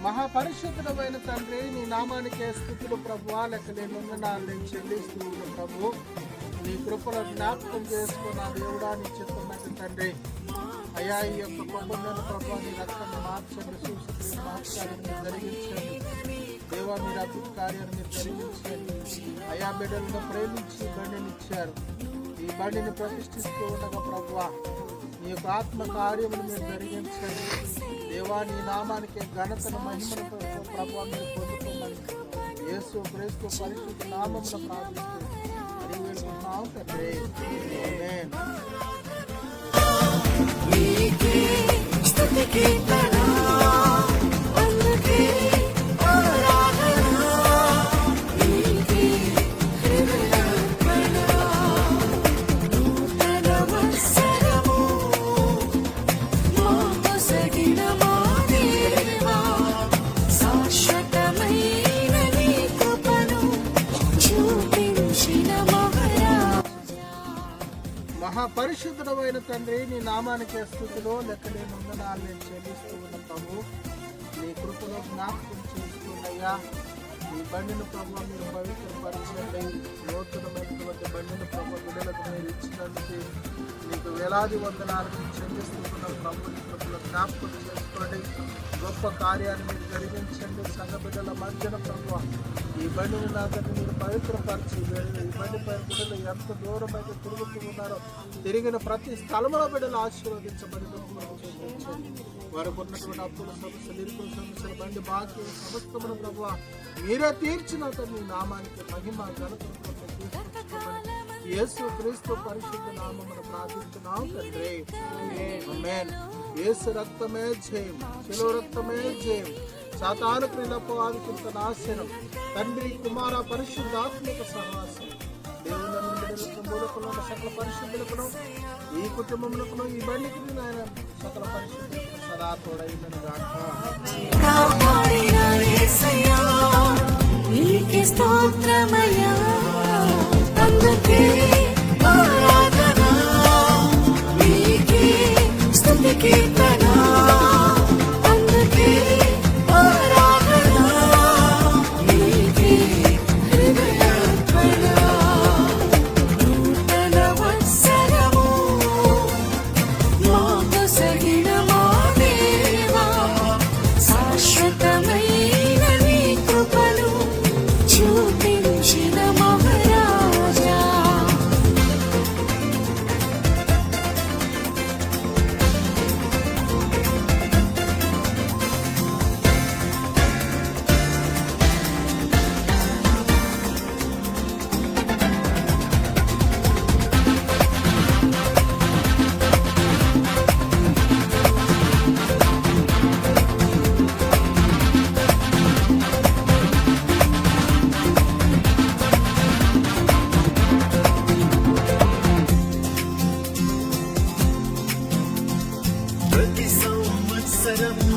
మహాపరిశుద్ధమైన తండ్రి, నీ నామానికే స్తుతులు ప్రభువా. లెక్కలేని వందనాలు నేను చెల్లిస్తూ ఉన్నాను ప్రభు. నీ కృపలో జ్ఞాపకం చేసుకున్న దేవుడా, నీ చిత్తమైన తండ్రి అయా, ఈ యొక్క కొండలను ప్రభు నీ రక్తాన్ని మార్చండి, సూచన మార్చాలని మీరు జరిగించండి దేవా. మీరు అద్భుత కార్యాన్ని మీరు జరిగించండి అయా. బిడ్డలను ప్రేమించి బండిని ఇచ్చారు. ఈ బండిని ప్రతిష్ఠిస్తూ ఉండగా ప్రభువా, నీ యొక్క ఆత్మ కార్యములు మీరు జరిగించండి దేవా. నీ నామానికి ఘనతను మహిమను ప్రభువా మీరు పొందుకోమని యేసు క్రీస్తు పరిశుద్ధ నామమున ప్రార్థిస్తూ అడిగి వేడుకుంటున్నాం తండ్రి. ఆమేన్. మహాపరిశుద్ధమైన తండ్రి, నీ నామానికి స్థుతిలో లెక్కలేని వందనాలు నేను చెల్లిస్తూ ఉన్న ప్రభు. నీ కృపలో జ్ఞాపకం చేసుకున్నయ్యా. ఈ బండిని ప్రభు మీరు పవిత్రపరచండి. నూతనమైనటువంటి బండిని ప్రభు బిడ్డలకు మీరు ఇచ్చినందుకు నీకు వేలాది వందనాలు చెల్లిస్తున్న ప్రభు. నీ కృపలో జ్ఞాపకం చేసుకోండి. గొప్ప కార్యాన్ని మీరు జరిగించండి సంఘ బిడ్డల మధ్యన ప్రభు. ఈ బండిని నాకని మీరు పవిత్రపరిచి ఈ బండిపై బిడ్డలు ఎంత దూరం అయితే తిరుగుతూ ఉన్నారో తిరిగిన ప్రతి స్థలంలో బిడ్డలు ఆశీర్వదించబడి వారికి ఉన్నటువంటి అప్పుల సమస్యలు, ఇరుకుల సమస్యలు, బండి బాకీ సమస్తమును ప్రభు మీరే తీర్చిన మీ నామానికి మహిమ ఘనత యేసు క్రీస్తు పరిశుద్ధ నామమున ప్రార్థిస్తున్నాం తండ్రి. ఆమేన్. యేసు రక్తమే జయం, శిలువ రక్తమే జయం. సాతాను క్రియలపై ఆదికింత నాశనం. తండ్రి కుమార పరిశుద్ధాత్మక సహవాసం దేవుని బిడ్డలకు మూలకులను సకల పరిశుద్ధులకును ఈ కుటుంబములకును ఈ బండికి ఆయన సకల పరిశుద్ధులకు సదా తోడైనను గాక. స్తోత్రమయ్యా, అందుకే ఆరాధన, నీకే స్తుతి కీర్తన, అందుకే ఆరాధన, నీకే హృదయార్పణ. నూతన వత్సరము మాకు సగిన మా దేవా, శాశ్వతమైన నీ కృపను చూపించిన మహారాజా. ప్రతి సంవత్సరము